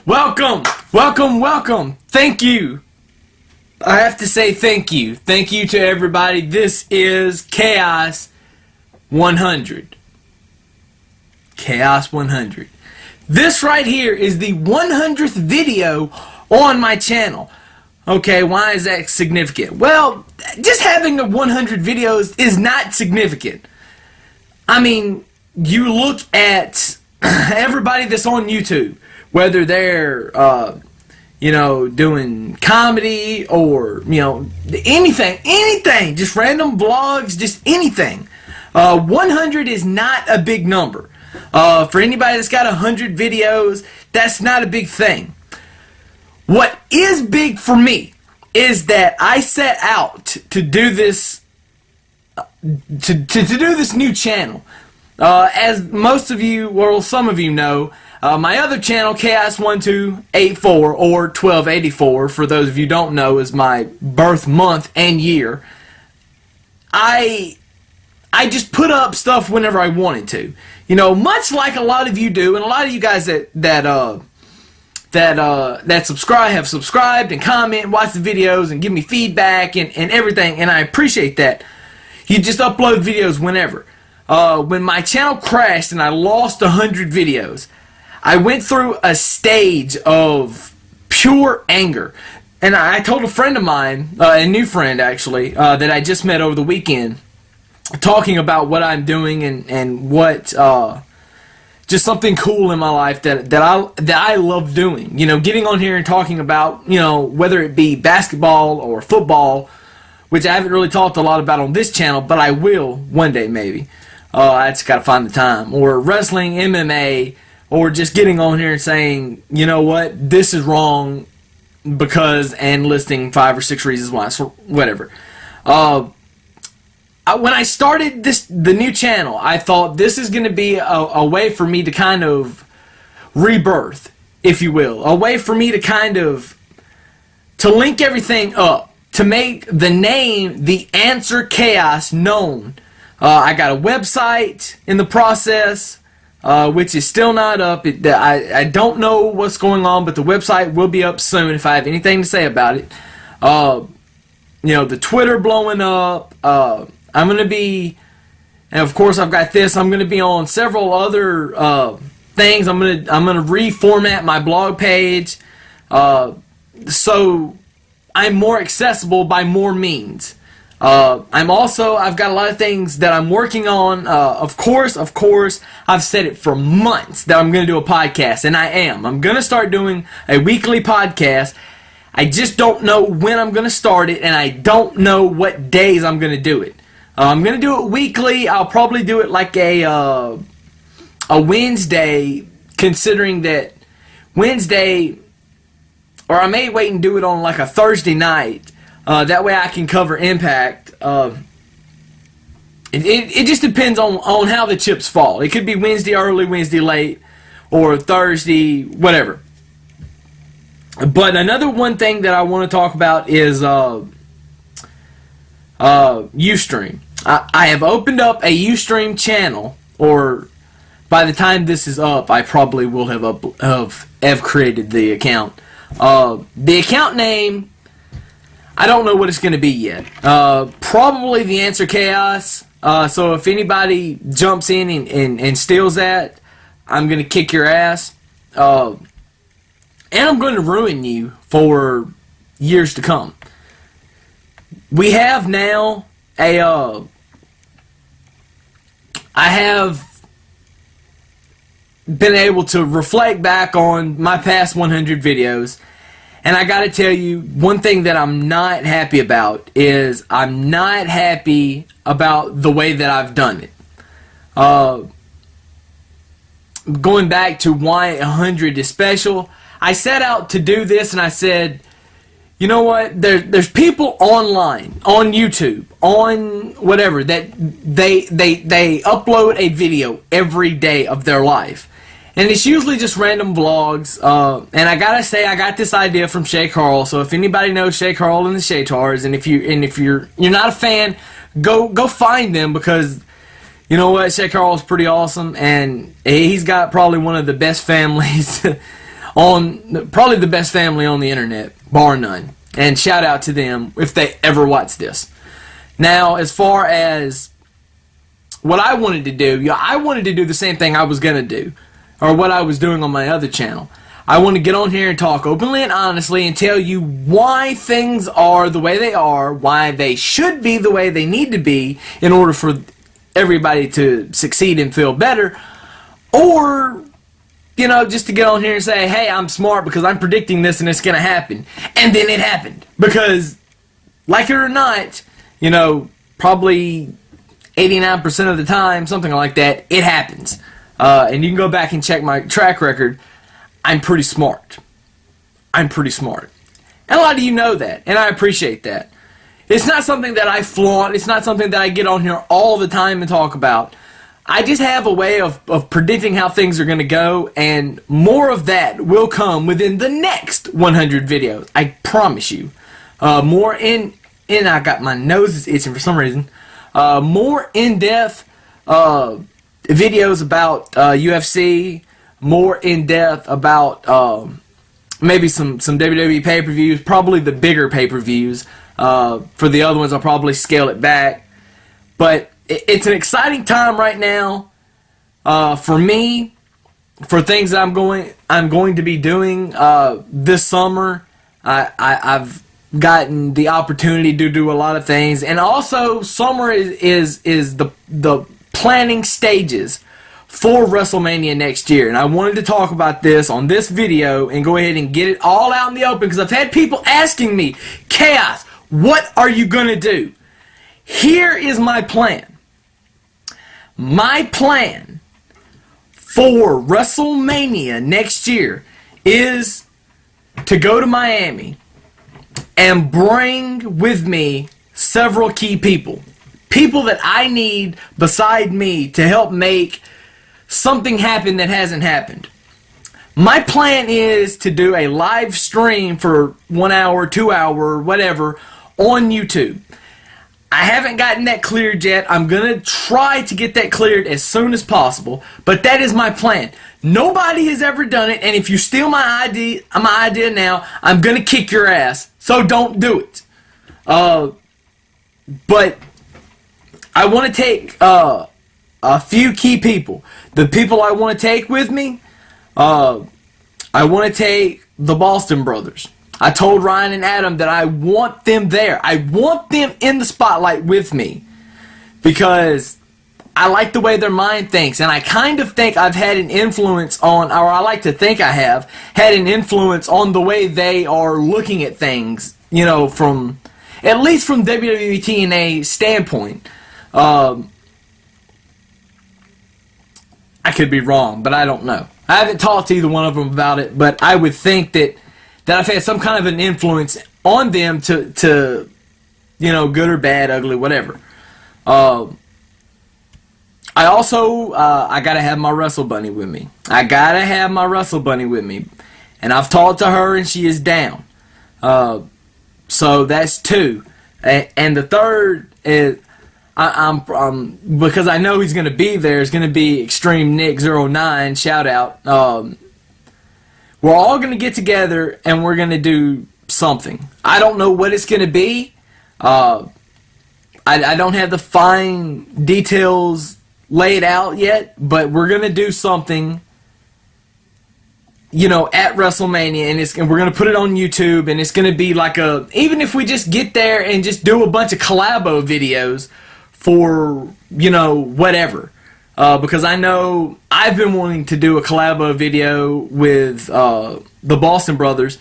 Welcome, welcome, welcome. Thank you. I have to say thank you. Thank you to everybody. This is Chaos 100. Chaos 100. This right here is the 100th video on my channel. Okay, why is that significant? Well, just having 100 videos is not significant. I mean, you look at everybody that's on YouTube, whether they're, doing comedy or, anything, just random vlogs, just anything. 100 is not a big number. For anybody that's got 100 videos, that's not a big thing. What is big for me is that I set out to do this, to do this new channel. As most of you, or some of you know, my other channel, Chaos 1284 or 1284, for those of you who don't know, is my birth month and year. I just put up stuff whenever I wanted to. Much like a lot of you do, and a lot of you guys that have subscribed and comment and watch the videos and give me feedback and everything, and I appreciate that. You just upload videos whenever. When my channel crashed and I lost 100 videos, I went through a stage of pure anger. And I told a friend of mine, a new friend actually, that I just met over the weekend, talking about what I'm doing and what, just something cool in my life that I love doing. Getting on here and talking about, whether it be basketball or football, which I haven't really talked a lot about on this channel, but I will one day maybe. I just gotta find the time. Or wrestling, MMA, or just getting on here and saying, you know what, this is wrong because, and listing 5 or 6 reasons why, so whatever. When I started the new channel, I thought this is going to be a way for me to kind of rebirth, if you will. A way for me to to link everything up, to make the name The Answer Chaos known. I got a website in the process, which is still not up. I don't know what's going on, but the website will be up soon if I have anything to say about it. The Twitter blowing up. I'm going to be, and of course I've got this, I'm going to be on several other things. I'm going to reformat my blog page, so I'm more accessible by more means. I've got a lot of things that I'm working on. Of course, I've said it for months that I'm going to do a podcast, and I am. I'm going to start doing a weekly podcast. I just don't know when I'm going to start it, and I don't know what days I'm going to do it. I'm going to do it weekly. I'll probably do it like a Wednesday, considering that Wednesday, or I may wait and do it on like a Thursday night. That way I can cover Impact. It just depends on how the chips fall. It could be Wednesday early, Wednesday late, or Thursday, whatever. But another one thing that I want to talk about is Ustream. I have opened up a Ustream channel, or by the time this is up, I probably will have created the account. The account name, I don't know what it's going to be yet. Probably The Answer Chaos. So if anybody jumps in and steals that, I'm going to kick your ass. And I'm going to ruin you for years to come. We have now I have been able to reflect back on my past 100 videos, and I gotta tell you, one thing that I'm not happy about is I'm not happy about the way that I've done it. Going back to why 100 is special, I set out to do this, and I said, you know what, there's people online, on YouTube, on whatever, that they upload a video every day of their life. And it's usually just random vlogs. And I gotta say, I got this idea from Shay Carl. So if anybody knows Shay Carl and the Shaytars, and if you're not a fan, go find them, because you know what, Shay Carl's pretty awesome, and he's got probably one of the best families on probably the best family on the internet, bar none. And shout out to them if they ever watch this. Now, as far as what I wanted to do, I wanted to do the same thing I was going to do, or what I was doing on my other channel. I want to get on here and talk openly and honestly and tell you why things are the way they are, why they should be the way they need to be in order for everybody to succeed and feel better, or, you know, just to get on here and say, hey, I'm smart because I'm predicting this and it's going to happen. And then it happened. Because, like it or not, you know, probably 89% of the time, something like that, it happens. And you can go back and check my track record. I'm pretty smart. I'm pretty smart. And a lot of you know that, and I appreciate that. It's not something that I flaunt. It's not something that I get on here all the time and talk about. I just have a way of predicting how things are going to go, and more of that will come within the next 100 videos. I promise you. More I got my nose is itching for some reason. More in-depth videos about UFC, more in-depth about maybe some WWE pay-per-views, probably the bigger pay-per-views. For the other ones, I'll probably scale it back. But it's an exciting time right now for me, for things that I'm going to be doing this summer. I've gotten the opportunity to do a lot of things, and also summer is the planning stages for WrestleMania next year. And I wanted to talk about this on this video and go ahead and get it all out in the open, because I've had people asking me, Chaos, what are you going to do? Here is my plan. My plan for WrestleMania next year is to go to Miami and bring with me several key people. People that I need beside me to help make something happen that hasn't happened. My plan is to do a live stream for 1 hour, 2 hour, whatever, on YouTube. I haven't gotten that cleared yet. I'm going to try to get that cleared as soon as possible, but that is my plan. Nobody has ever done it, and if you steal my idea now, I'm going to kick your ass, so don't do it. But I want to take a few key people. The people I want to take with me, I want to take the Boston brothers. I told Ryan and Adam that I want them there. I want them in the spotlight with me, because I like the way their mind thinks, and I kind of think I've had an influence on, or I like to think I have, had an influence on the way they are looking at things, you know, from, at least from WWE TNA standpoint. I could be wrong, but I don't know. I haven't talked to either one of them about it, but I would think that I've had some kind of an influence on them to you know, good or bad, ugly, whatever. I also, I gotta have my Wrestle Bunny with me. I gotta have my Wrestle Bunny with me. And I've talked to her and she is down. So that's 2. And the third is, I'm because I know he's gonna be there, is gonna be Extreme Nick 09, shout out. We're all going to get together and we're going to do something. I don't know what it's going to be. I don't have the fine details laid out yet, but we're going to do something, you know, at WrestleMania, and we're going to put it on YouTube, and it's going to be like even if we just get there and just do a bunch of collabo videos for, you know, whatever. Because I know I've been wanting to do a collabo video with the Boston brothers,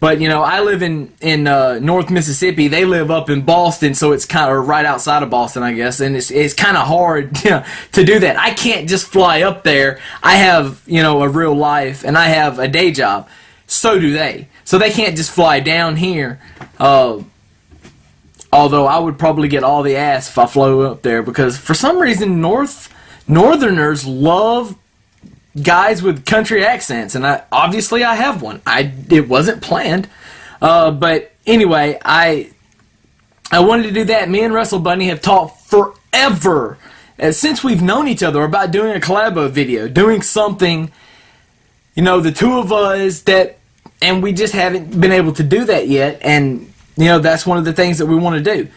but you know, I live in North Mississippi. They live up in Boston, so it's kind of right outside of Boston, I guess, and it's kind of hard, you know, to do that. I can't just fly up there. I have, you know, a real life, and I have a day job. So do they. So they can't just fly down here. Although I would probably get all the ass if I flew up there, because for some reason Northerners love guys with country accents, and obviously I have one. It wasn't planned, but anyway, I wanted to do that. Me and Wrestle Bunny have talked forever, since we've known each other, about doing a collabo video, doing something, you know, the two of us and we just haven't been able to do that yet. And, you know, that's one of the things that we want to do.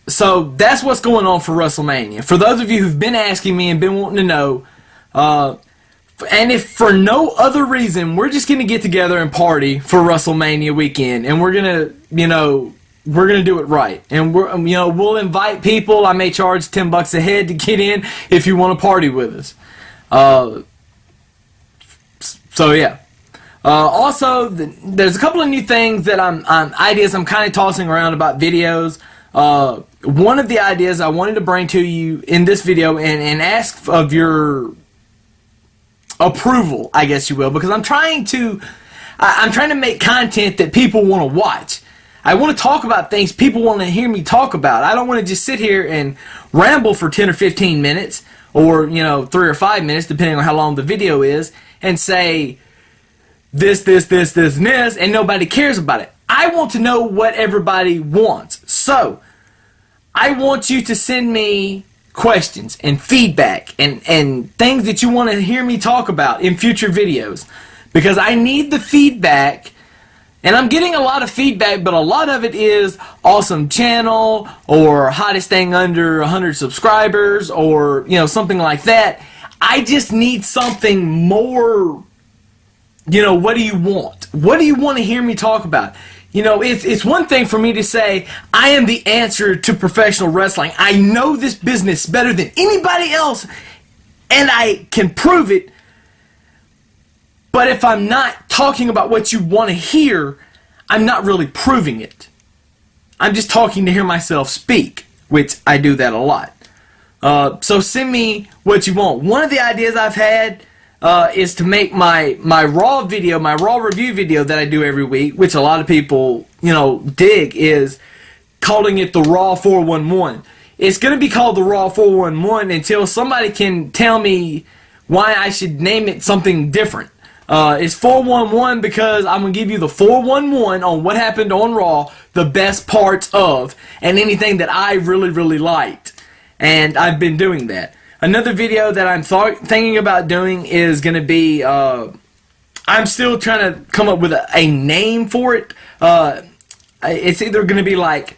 So that's what's going on for WrestleMania. For those of you who've been asking me and been wanting to know, and if for no other reason, we're just going to get together and party for WrestleMania weekend, and we're going to, you know, we're going to do it right. And we'll invite people. I may charge $10 a head to get in if you want to party with us. So yeah. Also, there's a couple of new things that ideas I'm kind of tossing around about videos. One of the ideas I wanted to bring to you in this video and ask of your approval, I guess you will, because I'm trying to make content that people want to watch. I want to talk about things people want to hear me talk about. I don't want to just sit here and ramble for 10 or 15 minutes, or, you know, 3 or 5 minutes, depending on how long the video is, and say this, and nobody cares about it. I want to know what everybody wants. So, I want you to send me questions and feedback and things that you want to hear me talk about in future videos. Because I need the feedback, and I'm getting a lot of feedback, but a lot of it is awesome channel, or hottest thing under 100 subscribers, or, you know, something like that. I just need something more, you know, what do you want? What do you want to hear me talk about? You know, it's one thing for me to say, I am the answer to professional wrestling. I know this business better than anybody else, and I can prove it. But if I'm not talking about what you want to hear, I'm not really proving it. I'm just talking to hear myself speak, which I do that a lot. So send me what you want. One of the ideas I've had is to make my Raw video, my Raw review video that I do every week, which a lot of people, you know, dig, is calling it the Raw 411. It's going to be called the Raw 411 until somebody can tell me why I should name it something different. It's 411 because I'm going to give you the 411 on what happened on Raw, the best parts of, and anything that I really, really liked. And I've been doing that. Another video that I'm thinking about doing is going to be, I'm still trying to come up with a name for it. It's either going to be like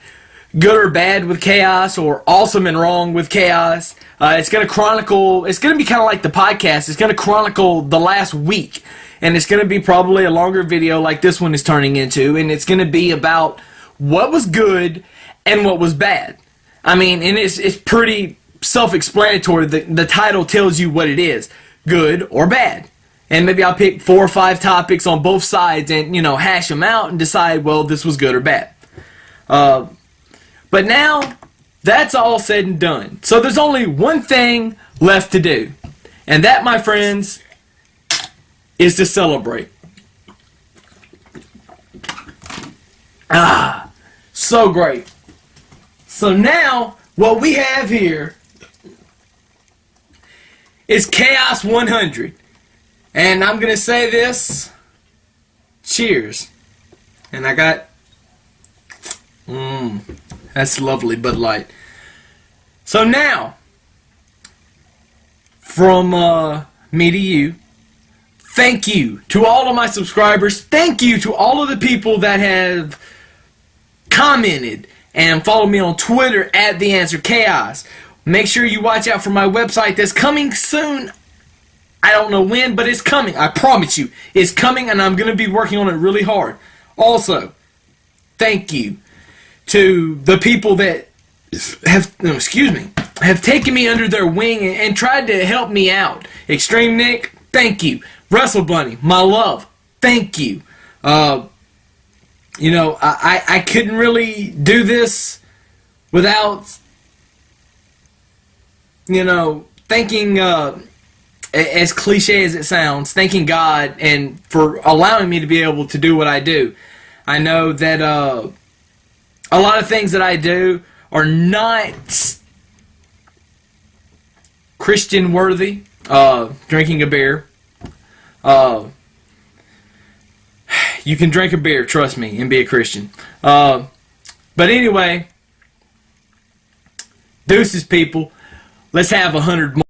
Good or Bad with Chaos, or Awesome and Wrong with Chaos. It's going to chronicle, it's going to be kind of like the podcast. It's going to chronicle the last week. And it's going to be probably a longer video like this one is turning into. And it's going to be about what was good and what was bad. I mean, and it's pretty self-explanatory. The title tells you what it is, good or bad. And maybe I'll pick 4 or 5 topics on both sides and, you know, hash them out and decide, well, this was good or bad. But now, that's all said and done. So there's only one thing left to do. And that, my friends, is to celebrate. Ah, so great. So now, what we have here is Chaos 100. And I'm going to say this. Cheers. And I got... that's lovely Bud Light. So now, from me to you, thank you to all of my subscribers. Thank you to all of the people that have commented and follow me on Twitter at TheAnswerChaos. Make sure you watch out for my website that's coming soon. I don't know when, but it's coming. I promise you. It's coming, and I'm going to be working on it really hard. Also, thank you to the people that have taken me under their wing and tried to help me out. Extreme Nick, thank you. Wrestle Bunny, my love, thank you. You know, I couldn't really do this without, you know, thanking, as cliche as it sounds, thanking God and for allowing me to be able to do what I do. I know that a lot of things that I do are not Christian worthy. Drinking a beer. You can drink a beer, trust me, and be a Christian. But anyway, deuces, people. Let's have 100 more.